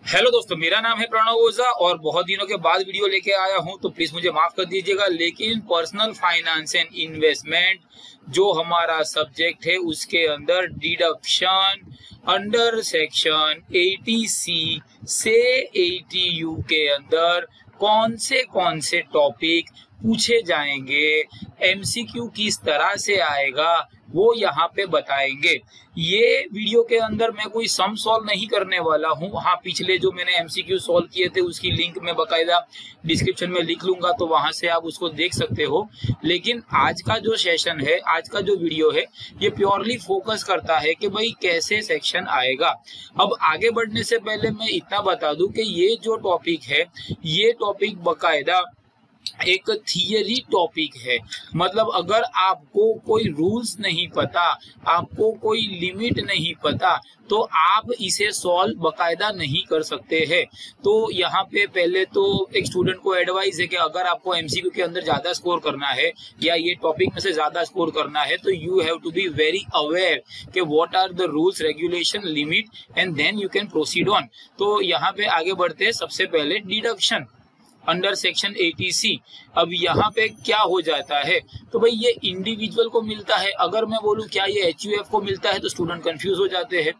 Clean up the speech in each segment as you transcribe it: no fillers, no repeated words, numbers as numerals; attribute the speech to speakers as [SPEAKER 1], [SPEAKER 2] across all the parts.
[SPEAKER 1] Hello दोस्तों, मेरा नाम है प्रणव ओझा और बहुत दिनों के बाद वीडियो लेके आया हूं, तो प्लीज मुझे माफ कर दीजिएगा। लेकिन पर्सनल फाइनेंस एंड इन्वेस्टमेंट जो हमारा सब्जेक्ट है उसके अंदर डिडक्शन अंडर सेक्शन 80C से 80U के अंदर कौन से टॉपिक पूछे जाएंगे, एमसीक्यू किस तरह से आएगा वो यहाँ पे बताएंगे। ये वीडियो के अंदर मैं कोई सम सॉल्व नहीं करने वाला हूँ। हाँ, पिछले जो मैंने एमसीक्यू सॉल्व किए थे उसकी लिंक मैं बकायदा डिस्क्रिप्शन में लिख लूंगा, तो वहां से आप उसको देख सकते हो। लेकिन आज का जो सेशन है, आज का जो वीडियो है, ये प्योरली फोकस करता है कि भाई कैसे सेक्शन आएगा। अब आगे बढ़ने से पहले मैं इतना बता दूं कि ये जो टॉपिक है, ये टॉपिक बकायदा एक थियरी टॉपिक है। मतलब अगर आपको कोई रूल्स नहीं पता, आपको कोई लिमिट नहीं पता, तो आप इसे सॉल्व बकायदा नहीं कर सकते हैं। तो यहाँ पे पहले तो एक स्टूडेंट को एडवाइस है कि अगर आपको एमसीक्यू के अंदर ज्यादा स्कोर करना है या ये टॉपिक में से ज्यादा स्कोर करना है, तो you have to be very aware कि what are the rules, regulation, limit and then you can proceed on. तो यहाँ पे आगे बढ़ते हैं। सबसे पहले डिडक्शन अंडर सेक्शन 80C। अब यहाँ पे क्या हो जाता है, तो भाई ये इंडिविजुअल को मिलता है। अगर मैं बोलूँ क्या ये HUF को मिलता है, तो स्टूडेंट कंफ्यूज हो जाते हैं।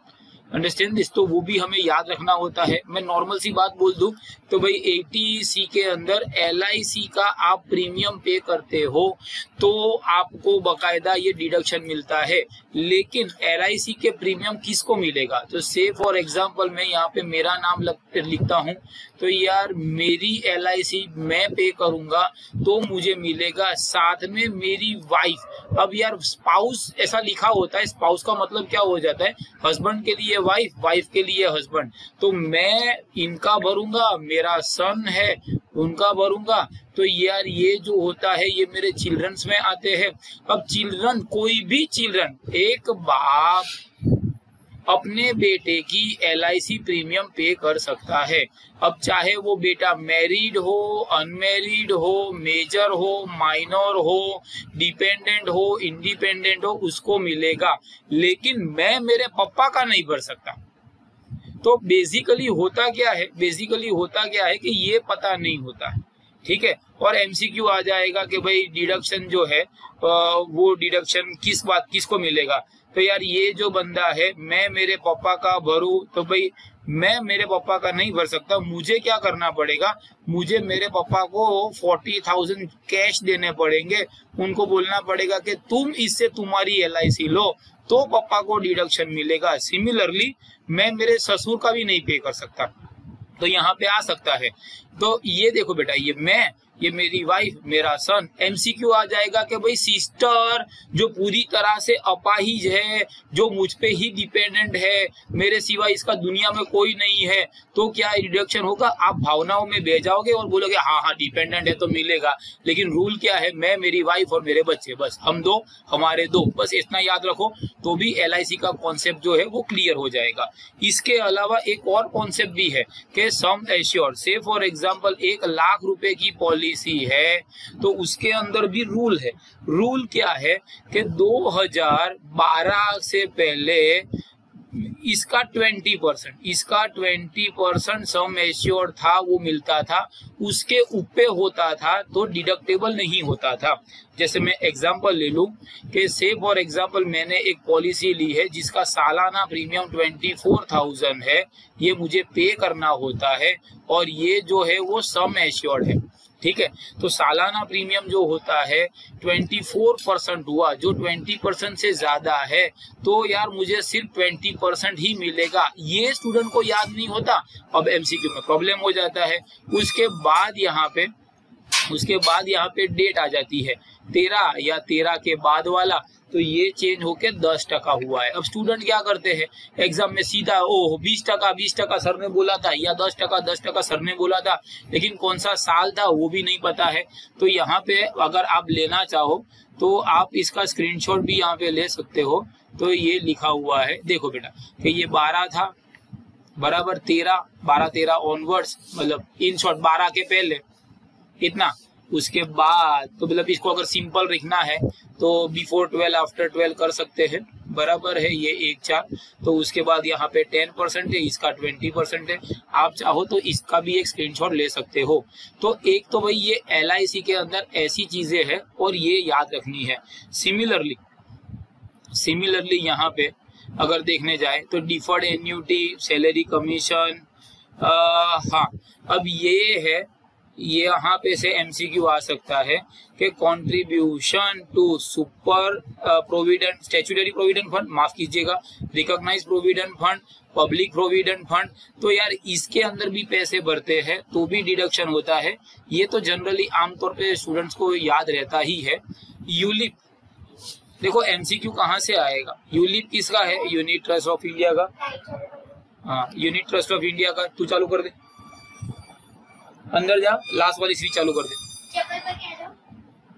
[SPEAKER 1] अंडरस्टैंड दिस, तो वो भी हमें याद रखना होता है। मैं नॉर्मल सी बात बोल दूं तो भाई 80C के अंदर LIC का आप प्रीमियम पे करते हो तो आपको बकायदा ये डिडक्शन मिलता है। लेकिन LIC के प्रीमियम किसको मिलेगा, तो से फॉर एग्जांपल मैं यहाँ पे मेरा नाम लिखता हूँ, तो यार मेरी LIC मैं पे करूंगा तो मुझे मिलेगा, साथ में मेरी वाइफ। अब यार स्पाउस ऐसा लिखा होता है, स्पाउस का मतलब क्या हो जाता है, हस्बैंड के लिए वाइफ, वाइफ के लिए हस्बैंड। तो मैं इनका भरूंगा, मेरा सन है उनका भरूंगा। तो यार ये जो होता है ये मेरे चिल्ड्रंस में आते हैं। अब चिल्ड्रन, कोई भी चिल्ड्रन, एक बाप अपने बेटे की LIC प्रीमियम पे कर सकता है। अब चाहे वो बेटा मैरिड हो, अनमैरिड हो, मेजर हो, माइनर हो, डिपेंडेंट हो, इंडिपेंडेंट हो, उसको मिलेगा। लेकिन मैं मेरे पापा का नहीं भर सकता। तो बेसिकली होता क्या है कि ये पता नहीं होता है, ठीक है। और एमसीक्यू आ जाएगा कि भाई डिडक्शन जो है वो डिडक्शन किसको मिलेगा। तो यार ये जो बंदा है, मैं मेरे पापा का भरूं, तो भाई मैं मेरे पापा का नहीं भर सकता। मुझे क्या करना पड़ेगा, मुझे मेरे पापा को 40,000 कैश देने पड़ेंगे। उनको बोलना पड़ेगा कि तुम इससे तुम्हारी LIC लो, तो पापा को डिडक्शन मिलेगा। सिमिलरली मैं मेरे ससुर का भी नहीं पे कर सकता, तो यहाँ पे आ सकता है। तो ये देखो बेटा, ये मैं, ये मेरी वाइफ, मेरा सन। एमसीक्यू आ जाएगा कि भाई सिस्टर जो पूरी तरह से अपाहिज है, जो मुझ पे ही डिपेंडेंट है, मेरे सिवा इसका दुनिया में कोई नहीं है, तो क्या डिडक्शन होगा। आप भावनाओं में बह जाओगे और बोलोगे हाँ हाँ डिपेंडेंट है तो मिलेगा। लेकिन रूल क्या है, मैं, मेरी वाइफ और मेरे बच्चे, बस हम दो, हमारे दो, बस इतना याद रखो, तो भी LIC का कॉन्सेप्ट जो है वो क्लियर हो जाएगा। इसके अलावा एक और कॉन्सेप्ट भी है कि सम एश्योर्ड, से फॉर एग्जाम्पल 1 लाख रुपए की पॉलिसी है, तो उसके अंदर भी रूल है। रूल क्या है कि 2012 से पहले इसका 20% सम एश्योर्ड था, वो मिलता था। उसके ऊपर होता था तो डिडक्टेबल नहीं होता था। जैसे मैं एग्जांपल ले लूं कि से फॉर एग्जांपल मैंने एक पॉलिसी ली है जिसका सालाना प्रीमियम 24,000 है, ये मुझे पे करना होता है, और ये जो है वो सम एश्योर्ड है, ठीक है। तो सालाना प्रीमियम जो होता है 24% हुआ, जो 20% से ज्यादा है तो यार मुझे सिर्फ 20% ही मिलेगा। ये स्टूडेंट को याद नहीं होता, अब एमसीक्यू में प्रॉब्लम हो जाता है। उसके बाद यहाँ पे डेट आ जाती है 13 या 13 के बाद वाला, तो ये चेंज होके 10% हुआ है। अब स्टूडेंट क्या करते हैं, एग्जाम में सीधा ओह 20% सर ने बोला था, या 10% सर ने बोला था, लेकिन कौन सा साल था वो भी नहीं पता है। तो यहाँ पे अगर आप लेना चाहो तो आप इसका स्क्रीनशॉट भी यहाँ पे ले सकते हो। तो ये लिखा हुआ है, देखो बेटा, कि ये 12 था बराबर 13 ऑनवर्ड्स, मतलब इन शॉर्ट 12 के पहले इतना उसके बाद तो मतलब इसको अगर सिंपल लिखना है तो बिफोर 12 आफ्टर 12 कर सकते हैं, बराबर है ये 1/4। तो उसके बाद यहाँ पे 10% है, इसका 20% है। आप चाहो तो इसका भी एक स्क्रीनशॉट ले सकते हो। तो एक तो भाई ये LIC के अंदर ऐसी चीजें हैं और ये याद रखनी है। सिमिलरली यहाँ पे अगर देखने जाए तो डिफर्ड एन्युटी, सैलरी कमीशन, हाँ अब ये है, ये यहाँ पे से MCQ आ सकता है कि contribution to super provident, statutory provident fund, माफ कीजिएगा, recognise provident fund, public provident fund, तो यार इसके अंदर भी पैसे भरते हैं तो भी डिडक्शन होता है। ये तो जनरली आमतौर पे स्टूडेंट्स को याद रहता ही है। यूलिप, देखो MCQ कहाँ से आएगा, यूलिप किसका है, यूनिट ट्रस्ट ऑफ इंडिया का। हाँ यूनिट ट्रस्ट ऑफ इंडिया का, तू चालू कर दे, अंदर जा, लास्ट वाली स्विच चालू कर दे।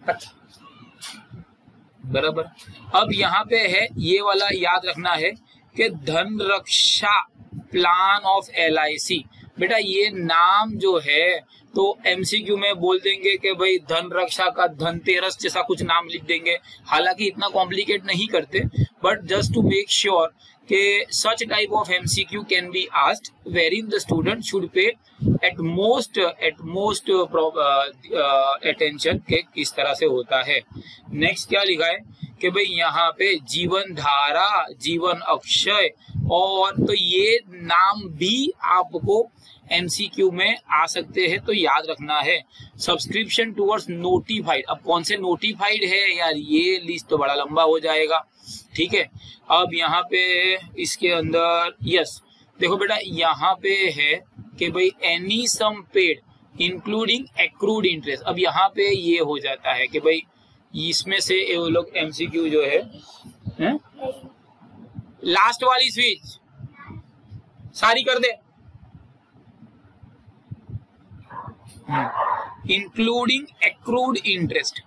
[SPEAKER 1] अच्छा बराबर। अब यहाँ पे है ये वाला याद रखना है कि धन रक्षा प्लान ऑफ LIC। बेटा ये नाम जो है तो MCQ में बोल देंगे कि भाई धन रक्षा का धनतेरस जैसा कुछ नाम लिख देंगे, हालांकि इतना कॉम्प्लिकेट नहीं करते, but just to make sure कि such type of MCQ can be asked wherein the student should pay at most attention के किस तरह से होता है। नेक्स्ट क्या लिखा है कि भाई यहाँ पे जीवन धारा, जीवन अक्षय, और तो ये नाम भी आपको MCQ में आ सकते हैं तो याद रखना है। सब्सक्रिप्शन टूवर्ड्स नोटिफाइड, अब कौन से नोटिफाइड है यार, ये लिस्ट तो बड़ा लंबा हो जाएगा, ठीक है। अब यहाँ पे इसके अंदर यस देखो बेटा यहाँ पे है कि भाई एनी सम पेड इंक्लूडिंग एक्रूड इंटरेस्ट। अब यहाँ पे ये हो जाता है कि भाई इसमें से वो लोग MCQ जो है लास्ट वाली स्विच सारी कर दे, including accrued interest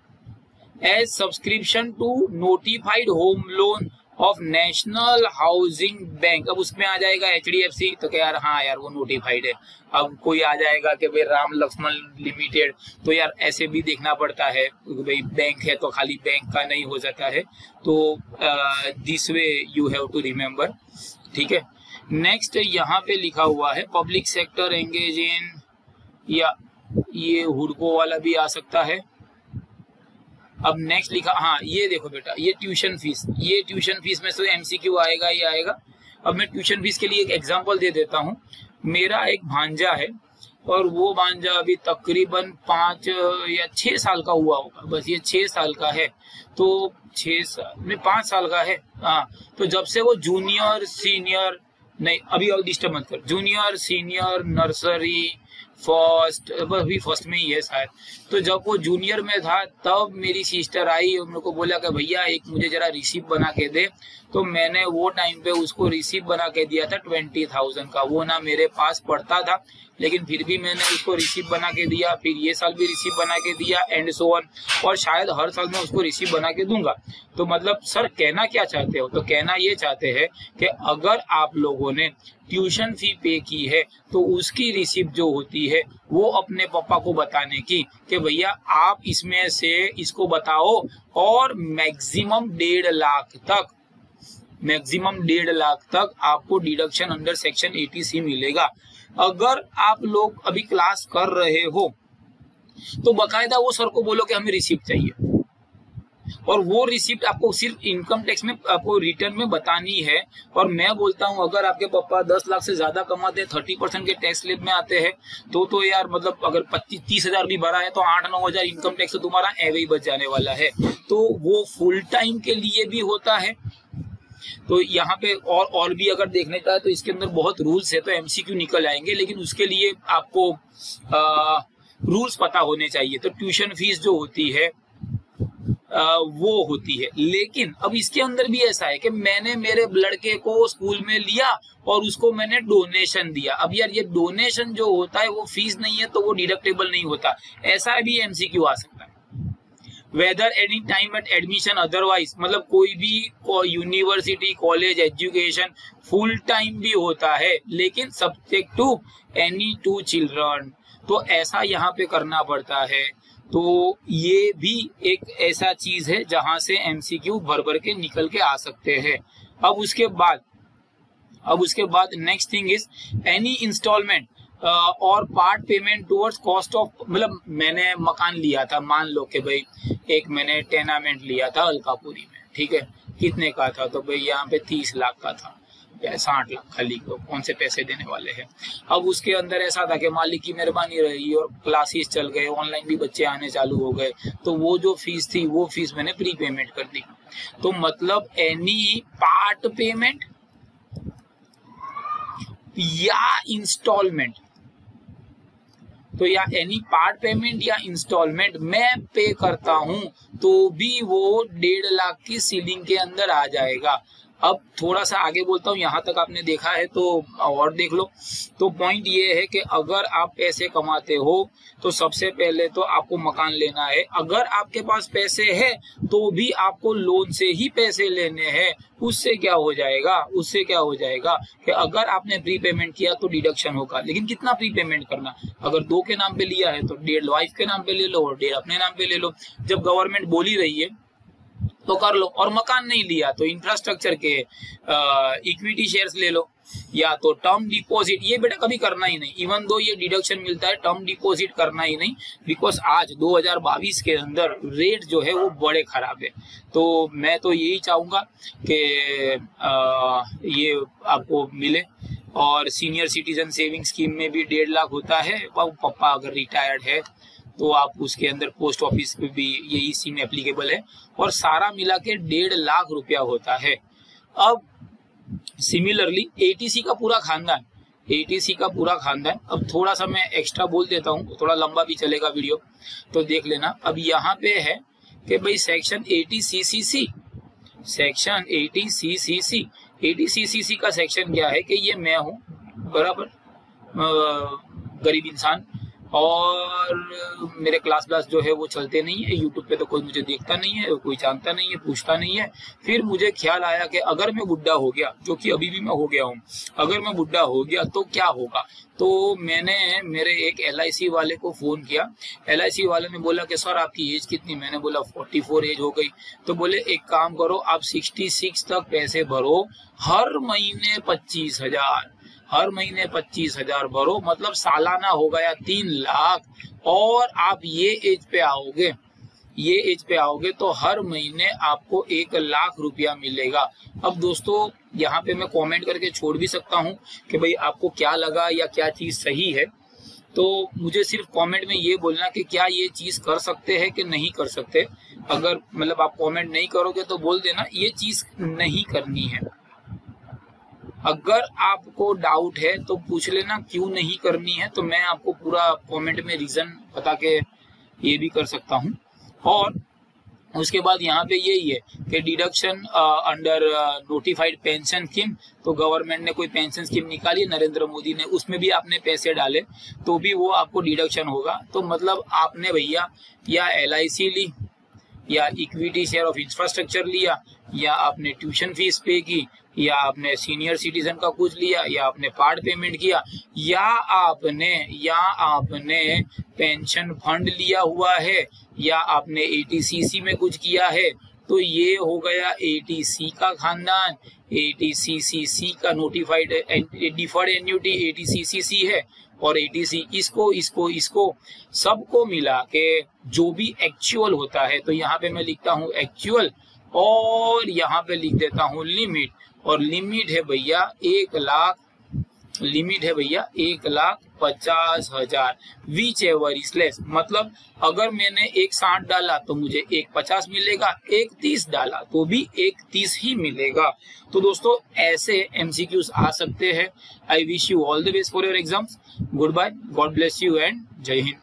[SPEAKER 1] as subscription to notified home loan of national housing bank. अब उसमें आ जाएगा HDFC, तो क्या यार हाँ यार वो नोटिफाइड है। अब कोई आ जाएगा कि भाई राम लक्ष्मण लिमिटेड, तो यार ऐसे भी देखना पड़ता है, भाई बैंक है तो खाली बैंक का नहीं हो जाता है। तो this way you have to remember, ठीक है। नेक्स्ट यहाँ पे लिखा हुआ है पब्लिक सेक्टर एंगेज इन, या ये हुडको वाला भी आ सकता है। अब नेक्स्ट लिखा, हाँ ये देखो बेटा ये ट्यूशन फीस, ये ट्यूशन फीस में से MCQ आएगा ही आएगा। अब मैं ट्यूशन फीस के लिए एक एग्जांपल दे देता हूँ। मेरा एक भांजा है और वो भांजा अभी तकरीबन 5 या 6 साल का हुआ होगा, बस ये 6 साल का है, तो 6 साल में 5 साल का है। हाँ तो जब से वो जूनियर सीनियर, नहीं अभी और डिस्टर्ब मत कर, जूनियर सीनियर नर्सरी फर्स्ट, अभी फर्स्ट में ही है शायद, तो जब वो जूनियर में था तब मेरी सिस्टर आई, उन लोग को बोला कि भैया एक मुझे जरा रिसीप्ट बना के दे, तो मैंने वो टाइम पे उसको रिसीप्ट बना के दिया था 20,000 का। वो ना मेरे पास पड़ता था लेकिन फिर भी मैंने उसको रिसीप्ट बना के दिया, फिर ये साल भी रिसीप्ट बना के दिया एंड सो ऑन, और शायद हर साल मैं उसको रिसीप्ट बना के दूंगा। तो मतलब सर कहना क्या चाहते हो, तो कहना ये चाहते हैं कि अगर आप लोगों ने ट्यूशन फी पे की है तो उसकी रिसीप्ट जो होती है वो अपने पापा को बताने की कि भैया आप इसमें से इसको बताओ, और मैक्सिमम 1.5 लाख तक आपको डिडक्शन अंडर सेक्शन 80C मिलेगा। अगर आप लोग अभी क्लास कर रहे हो तो बकायदा वो सर को बोलो कि हमें रिसीप्ट चाहिए, और वो रिसिप्ट आपको सिर्फ इनकम टैक्स में आपको रिटर्न में बतानी है। और मैं बोलता हूं अगर आपके पापा 10 लाख से ज्यादा कमाते, 30% के टैक्स स्लैब में आते हैं, तो यार मतलब अगर 25-30 हजार भी भरा है तो 8-9 हजार इनकम टैक्स तो तुम्हारा एवे ही बच जाने वाला है। तो वो फुल टाइम के लिए भी होता है। तो यहाँ पे और भी अगर देखने का है तो इसके अंदर बहुत रूल्स है, तो MCQ निकल आएंगे, लेकिन उसके लिए आपको रूल्स पता होने चाहिए। तो ट्यूशन फीस जो होती है वो होती है, लेकिन अब इसके अंदर भी ऐसा है कि मैंने मेरे लड़के को स्कूल में लिया और उसको मैंने डोनेशन दिया। अब यार ये डोनेशन जो होता है वो फीस नहीं है तो वो डिडक्टेबल नहीं होता, ऐसा भी MCQ आ सकता है। Whether any time at admission otherwise, मतलब कोई भी university college education full time भी होता है लेकिन सब्जेक्ट टू एनी 2 चिल्ड्रन, तो ऐसा यहाँ पे करना पड़ता है।
[SPEAKER 2] तो ये भी एक ऐसा चीज है जहां से एमसीक्यू भर भर के निकल के आ सकते हैं। अब उसके बाद next thing is any instalment और part payment towards cost of, मतलब मैंने मकान लिया था, मान लो कि भाई एक मैंने टेनामेंट लिया था अलकापुरी में, ठीक है, कितने का था, तो भाई यहाँ पे 30 लाख का था या 60 लाख खाली को, कौन से पैसे देने वाले हैं। अब उसके अंदर ऐसा था कि मालिक की मेहरबानी रही और क्लासेस चल गए, ऑनलाइन भी बच्चे आने चालू हो गए, तो वो जो फीस थी वो फीस मैंने प्री पेमेंट कर दी। तो मतलब एनी पार्ट पेमेंट या इंस्टॉलमेंट, तो या एनी पार्ट पेमेंट या इंस्टॉलमेंट मैं पे करता हूं तो भी वो 1.5 लाख की सीलिंग के अंदर आ जाएगा। अब थोड़ा सा आगे बोलता हूँ, यहाँ तक आपने देखा है तो और देख लो। तो पॉइंट ये है कि अगर आप पैसे कमाते हो तो सबसे पहले तो आपको मकान लेना है। अगर आपके पास पैसे है तो भी आपको लोन से ही पैसे लेने हैं। उससे क्या हो जाएगा कि अगर आपने प्री पेमेंट किया तो डिडक्शन होगा, लेकिन कितना प्री पेमेंट करना, अगर 2 के नाम पे लिया है तो 1.5 वाइफ के नाम पे ले लो और 1.5 अपने नाम पे ले लो। जब गवर्नमेंट बोल ही रही है तो कर लो, और मकान नहीं लिया तो इंफ्रास्ट्रक्चर के इक्विटी शेयर्स ले लो, या तो टर्म डिपॉजिट, ये बेटा कभी करना ही नहीं, इवन दो ये डिडक्शन मिलता है, टर्म डिपॉजिट करना ही नहीं, बिकॉज आज 2022 के अंदर रेट जो है वो बड़े खराब है। तो मैं तो यही चाहूंगा कि ये आपको मिले। और सीनियर सिटीजन सेविंग स्कीम में भी 1.5 लाख होता है, पापा अगर रिटायर्ड है तो आप उसके अंदर पोस्ट ऑफिस पे भी यही स्कीम एप्लीकेबल है, और सारा मिला के 1.5 लाख रुपया होता है। अब सिमिलरली एटीसी का पूरा खानदान, अब थोड़ा सा मैं एक्स्ट्रा बोल देता हूँ, थोड़ा लंबा भी चलेगा वीडियो तो देख लेना। अब यहाँ पे है कि भाई सेक्शन 80 CCC का सेक्शन क्या है कि ये मैं हूँ बराबर, गरीब इंसान, और मेरे क्लास जो है वो चलते नहीं है, यूट्यूब पे तो कोई मुझे देखता नहीं है, कोई जानता नहीं है, पूछता नहीं है। फिर मुझे ख्याल आया कि अगर मैं बुढ़ा हो गया, जो कि अभी भी मैं हो गया हूँ, अगर मैं बुढ़ा हो गया तो क्या होगा। तो मैंने मेरे एक LIC वाले को फोन किया। LIC वाले ने बोला कि सर आपकी एज कितनी, मैंने बोला 44 एज हो गई। तो बोले एक काम करो, आप 66 तक पैसे भरो, हर महीने 25,000 भरो, मतलब सालाना हो गया 3 लाख, और आप ये एज पे आओगे तो हर महीने आपको 1 लाख रुपया मिलेगा। अब दोस्तों यहाँ पे मैं कमेंट करके छोड़ भी सकता हूँ कि भाई आपको क्या लगा या क्या चीज सही है, तो मुझे सिर्फ कमेंट में ये बोलना कि क्या ये चीज कर सकते हैं कि नहीं कर सकते। अगर मतलब आप कमेंट नहीं करोगे तो बोल देना ये चीज नहीं करनी है। अगर आपको डाउट है तो पूछ लेना क्यों नहीं करनी है, तो मैं आपको पूरा कमेंट में रीजन बता के ये भी कर सकता हूँ। और उसके बाद यहाँ पे यही है कि deduction under notified pension scheme, तो गवर्नमेंट ने कोई पेंशन स्कीम निकाली नरेंद्र मोदी ने, उसमें भी आपने पैसे डाले तो भी वो आपको डिडक्शन होगा। तो मतलब आपने भैया या LIC ली, या इक्विटी शेयर ऑफ इंफ्रास्ट्रक्चर लिया, या आपने ट्यूशन फीस पे की, या आपने सीनियर सिटीजन का कुछ लिया, या आपने पार्ट पेमेंट किया, या आपने पेंशन फंड लिया हुआ है, या आपने ATCC में कुछ किया है, तो ये हो गया ATC का खानदान। ATCCC का नोटिफाइड डिफर्ड एन्युटी ATCCC है, और ATC इसको सबको मिला के जो भी एक्चुअल होता है, तो यहाँ पे मैं लिखता हूँ एक्चुअल, और यहाँ पे लिख देता हूँ लिमिट, और लिमिट है भैया 1,50,000, विच एवर इज लेस। मतलब अगर मैंने 1,60 डाला तो मुझे 1,50 मिलेगा, 1,30 डाला तो भी 1,30 ही मिलेगा। तो दोस्तों ऐसे MCQs आ सकते हैं। I wish you all the best for your exams. Good bye, god bless you and जय हिंद।